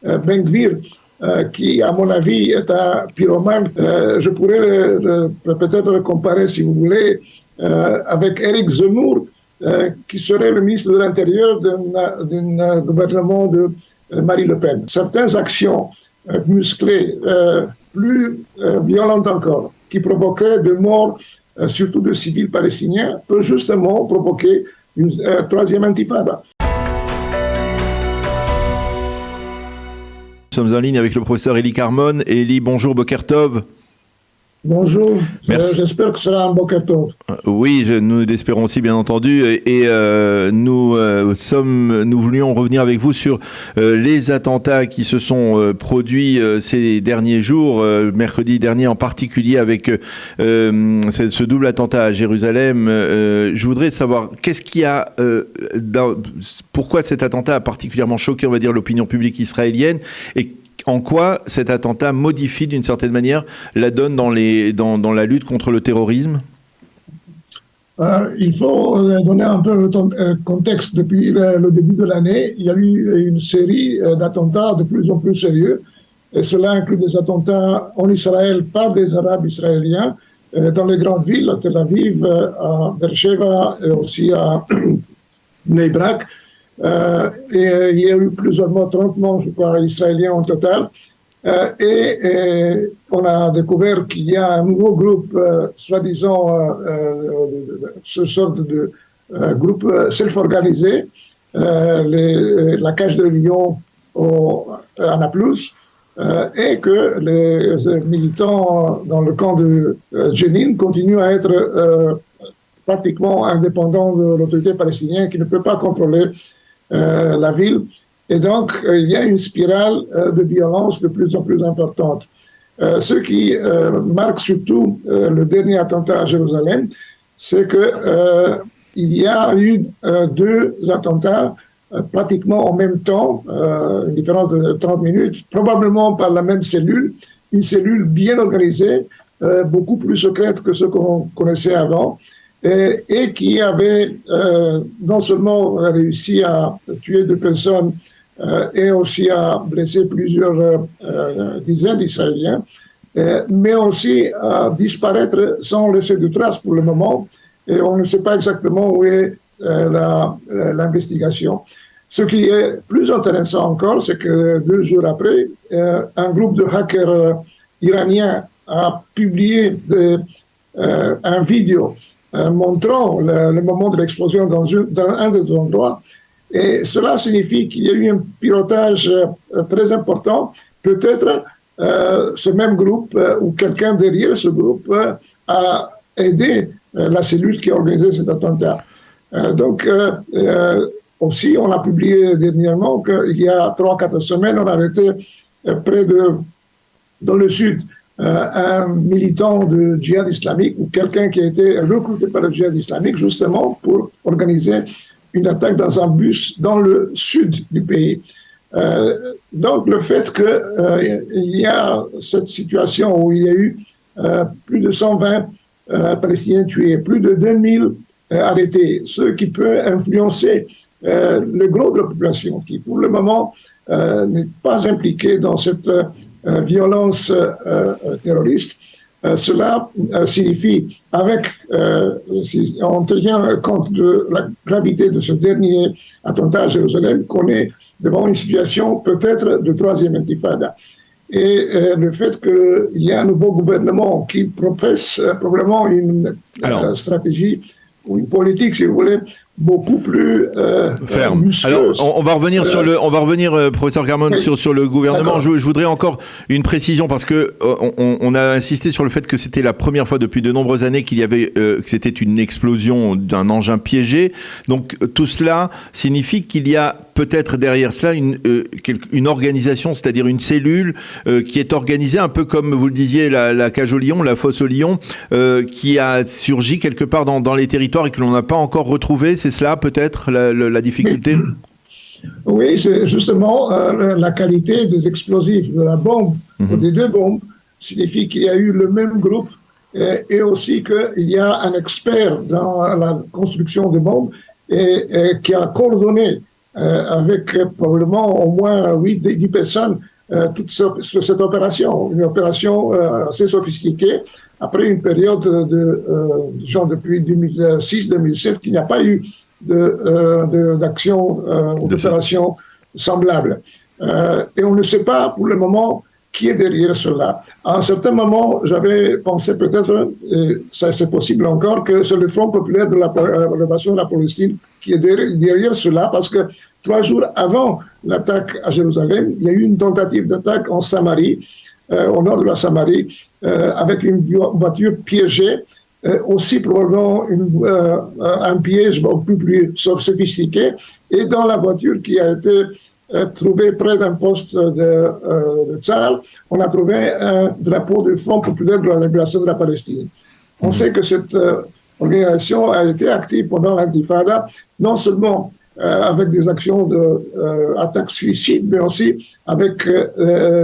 Ben Gvir, qui, à mon avis, est un pyromane. Je pourrais peut-être le comparer, si vous voulez, avec Éric Zemmour, qui serait le ministre de l'Intérieur d'un gouvernement de Marine Le Pen. Certaines actions musclées, plus violentes encore, qui provoqueraient de morts, surtout de civils palestiniens, peuvent justement provoquer une troisième intifada. Nous sommes en ligne avec le professeur Élie Carmon. Élie, bonjour, Boker Tov. Bonjour, j'espère que ce sera un Boker Tov. Oui, nous l'espérons aussi, bien entendu. Et nous voulions revenir avec vous sur les attentats qui se sont produits ces derniers jours, mercredi dernier en particulier, avec ce double attentat à Jérusalem. Je voudrais savoir, qu'est-ce qui a, pourquoi cet attentat a particulièrement choqué, on va dire, l'opinion publique israélienne, et en quoi cet attentat modifie d'une certaine manière la donne dans la lutte contre le terrorisme? Il faut donner un peu le contexte. Depuis le début de l'année, il y a eu une série d'attentats de plus en plus sérieux. Et cela inclut des attentats en Israël par des Arabes israéliens dans les grandes villes, à Tel Aviv, à Beersheba et aussi à Bnei Brak. Et il y a eu plusieurs morts, 30 morts, je crois, israéliens en total. Et on a découvert qu'il y a un nouveau groupe, soi-disant, ce sort de groupe self-organisé, la Cage de Lion à Naplouse, et que les militants dans le camp de Jenin continuent à être pratiquement indépendants de l'autorité palestinienne qui ne peut pas contrôler la ville. Et donc, il y a une spirale de violence de plus en plus importante. Ce qui marque surtout le dernier attentat à Jérusalem, c'est qu'il y a eu deux attentats pratiquement en même temps, une différence de 30 minutes, probablement par la même cellule, une cellule bien organisée, beaucoup plus secrète que ce qu'on connaissait avant, et qui avait non seulement réussi à tuer 2 personnes et aussi à blesser plusieurs dizaines d'Israéliens, mais aussi à disparaître sans laisser de traces pour le moment, et on ne sait pas exactement où est l'investigation. Ce qui est plus intéressant encore, c'est que 2 jours après, un groupe de hackers iraniens a publié un vidéo montrant le moment de l'explosion dans un des endroits. Et cela signifie qu'il y a eu un pilotage très important. Peut-être ce même groupe ou quelqu'un derrière ce groupe a aidé la cellule qui a organisé cet attentat. Donc, aussi, on a publié dernièrement qu'il y a 3-4 semaines, on a arrêté dans le sud, un militant de djihad islamique ou quelqu'un qui a été recruté par le djihad islamique justement pour organiser une attaque dans un bus dans le sud du pays. Donc le fait qu'il y a cette situation où il y a eu plus de 120 Palestiniens tués, plus de 2000 arrêtés, ce qui peut influencer le gros de la population qui pour le moment n'est pas impliqué dans cette violence terroriste. Cela signifie, en tenant compte de la gravité de ce dernier attentat à Jérusalem, qu'on est devant une situation peut-être de troisième intifada. Et le fait qu'il y a un nouveau gouvernement qui professe probablement une stratégie ou une politique, si vous voulez, beaucoup plus ferme. muscleuse. Alors, on va revenir, professeur Carmon, sur le gouvernement. Je voudrais encore une précision parce que on a insisté sur le fait que c'était la première fois depuis de nombreuses années qu'il y avait que c'était une explosion d'un engin piégé. Donc tout cela signifie qu'il y a peut-être derrière cela une organisation, c'est-à-dire une cellule qui est organisée un peu comme vous le disiez la cage au lion, la fosse au lion, qui a surgi quelque part dans les territoires et que l'on n'a pas encore retrouvé. C'est cela peut-être la difficulté? Oui, c'est justement la qualité des explosifs, de la bombe, des 2 bombes, signifie qu'il y a eu le même groupe et aussi qu'il y a un expert dans la construction de bombes et qui a coordonné avec probablement au moins 8-10 personnes, toute cette opération, une opération assez sophistiquée, après une période genre depuis 2006-2007, qu'il n'y a pas eu d'action ou d'opération semblable. Et on ne sait pas pour le moment qui est derrière cela. À un certain moment, j'avais pensé peut-être, et ça c'est possible encore, que c'est le Front populaire de la relation de la Palestine qui est derrière cela, parce que 3 jours avant l'attaque à Jérusalem, il y a eu une tentative d'attaque en Samarie, au nord de la Samarie, avec une voiture piégée, aussi probablement un piège beaucoup plus sophistiqué, et dans la voiture qui a été trouvée près d'un poste de Tzahal, on a trouvé un drapeau du Front populaire de la libération de la Palestine. On sait que cette organisation a été active pendant l'intifada, non seulement avec des actions d'attaque suicide, mais aussi avec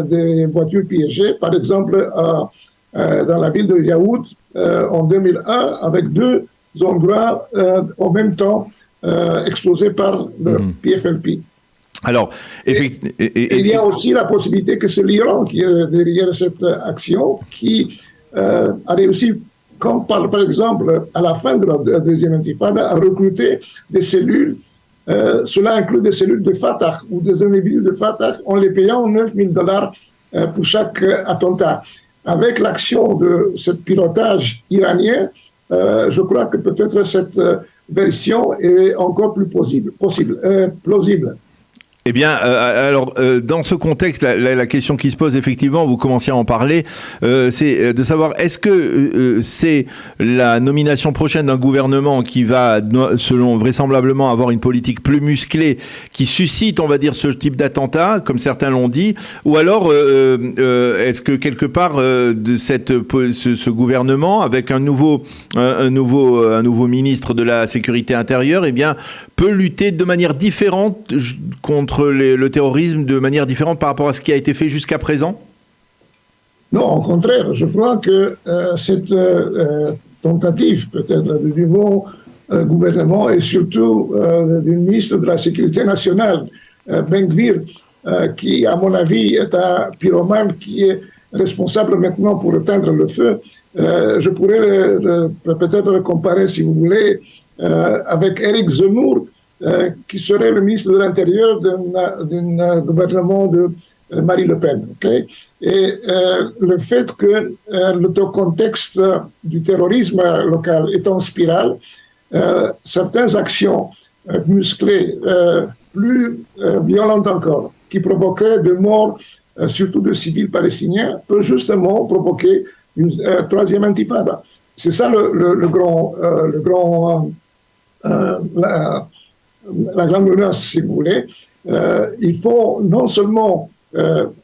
des voitures piégées. Par exemple, dans la ville de Yaourt, en 2001, avec 2 endroits en même temps explosés par le PFLP. Alors, il y a aussi la possibilité que c'est l'Iran qui est derrière cette action, qui a réussi, comme par exemple à la fin de la deuxième intifada, à recruter des cellules. Cela inclut des cellules de Fatah ou des individus de Fatah en les payant $9,000 pour chaque attentat. Avec l'action de ce pilotage iranien, je crois que peut-être cette version est encore plus plausible. Eh bien, alors, dans ce contexte, la question qui se pose, effectivement, vous commenciez à en parler, c'est de savoir, est-ce que c'est la nomination prochaine d'un gouvernement qui va, selon vraisemblablement, avoir une politique plus musclée, qui suscite, on va dire, ce type d'attentat, comme certains l'ont dit, ou alors, est-ce que quelque part, de ce gouvernement, avec un nouveau ministre de la Sécurité intérieure, eh bien, peut lutter de manière différente contre le terrorisme, de manière différente par rapport à ce qui a été fait jusqu'à présent? Non, au contraire, je crois que cette tentative peut-être du nouveau gouvernement et surtout du ministre de la Sécurité nationale, Ben Gvir, qui à mon avis est un pyromane qui est responsable maintenant pour éteindre le feu, je pourrais peut-être le comparer, si vous voulez, avec Éric Zemmour, qui serait le ministre de l'Intérieur d'un gouvernement de Marine Le Pen. Okay? Et le fait que le contexte du terrorisme local est en spirale, certaines actions musclées, plus violentes encore, qui provoqueraient des morts, surtout de civils palestiniens, peuvent justement provoquer une troisième intifada. C'est ça la grande menace, si vous voulez. Il faut non seulement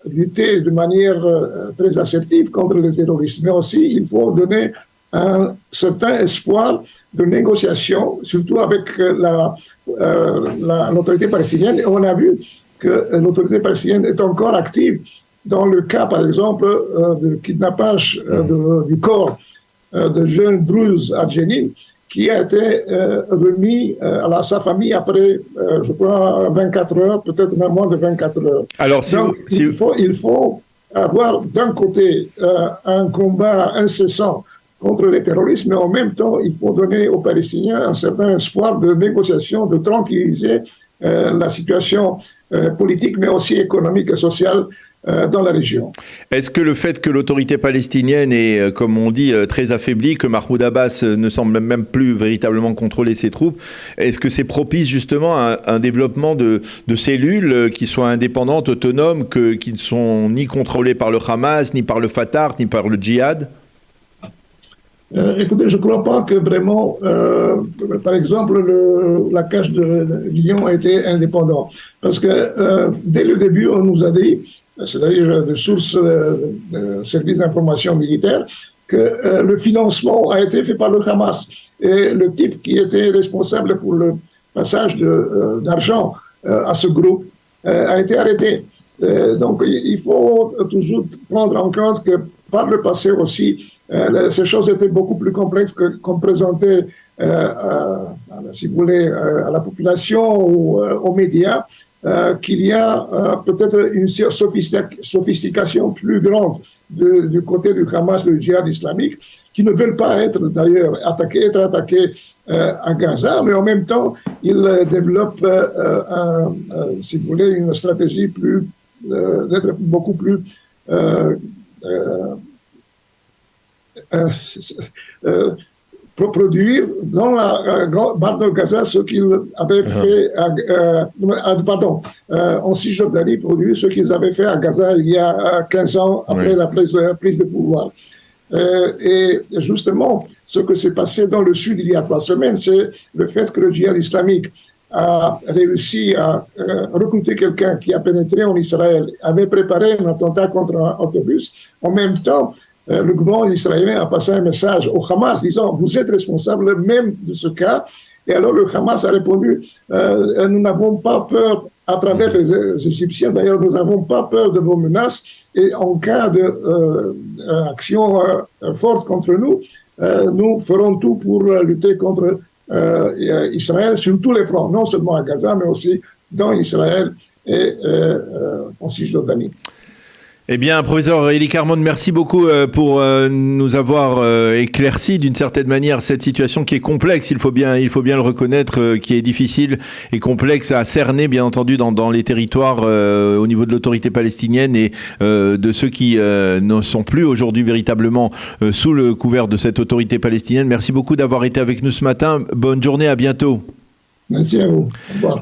lutter de manière très assertive contre le terrorisme, mais aussi il faut donner un certain espoir de négociation, surtout avec l'autorité palestinienne. Et on a vu que l'autorité palestinienne est encore active dans le cas, par exemple, de kidnappage du corps de jeunes Druzes à Jenin, qui a été remis à sa famille après, je crois, 24 heures, peut-être même moins de 24 heures. Alors, donc, il faut avoir d'un côté un combat incessant contre le terrorisme, mais en même temps, il faut donner aux Palestiniens un certain espoir de négociation, de tranquilliser la situation politique, mais aussi économique et sociale dans la région. Est-ce que le fait que l'autorité palestinienne est, comme on dit, très affaiblie, que Mahmoud Abbas ne semble même plus véritablement contrôler ses troupes, est-ce que c'est propice justement à un développement de cellules qui soient indépendantes, autonomes, qui ne sont ni contrôlées par le Hamas, ni par le Fatah, ni par le djihad? Écoutez, je ne crois pas que vraiment, par exemple, la cache de Lyon était indépendant. Parce que dès le début, on nous a dit, c'est-à-dire de sources de services d'information militaire, que le financement a été fait par le Hamas. Et le type qui était responsable pour le passage d'argent à ce groupe a été arrêté. Donc il faut toujours prendre en compte que par le passé aussi, ces choses étaient beaucoup plus complexes qu'on présentait si vous voulez, à la population ou aux médias, qu'il y a peut-être une sophistication plus grande du côté du Hamas, du djihad islamique, qui ne veulent pas être d'ailleurs être attaqués à Gaza, mais en même temps, ils développent, si vous voulez, une stratégie d'être beaucoup plus produire dans la bande de Gaza ce qu'ils avaient fait en Cisjordanie, produire ce qu'ils avaient fait à Gaza il y a 15 ans après la prise de pouvoir. Et justement, ce que s'est passé dans le sud il y a 3 semaines, c'est le fait que le djihad islamique a réussi à recruter quelqu'un qui a pénétré en Israël, avait préparé un attentat contre un autobus. En même temps, le gouvernement israélien a passé un message au Hamas disant « Vous êtes responsable même de ce cas ». Et alors le Hamas a répondu « Nous n'avons pas peur, à travers les Égyptiens, d'ailleurs, nous n'avons pas peur de vos menaces. Et en cas d'action forte contre nous, nous ferons tout pour lutter contre Israël sur tous les fronts, non seulement à Gaza, mais aussi dans Israël et en Cisjordanie. » Eh bien, professeur Eli Carmon, merci beaucoup pour nous avoir éclairci d'une certaine manière cette situation qui est complexe, il faut bien le reconnaître, qui est difficile et complexe à cerner, bien entendu, dans les territoires au niveau de l'autorité palestinienne et de ceux qui ne sont plus aujourd'hui véritablement sous le couvert de cette autorité palestinienne. Merci beaucoup d'avoir été avec nous ce matin. Bonne journée, à bientôt. Merci à vous. Au revoir.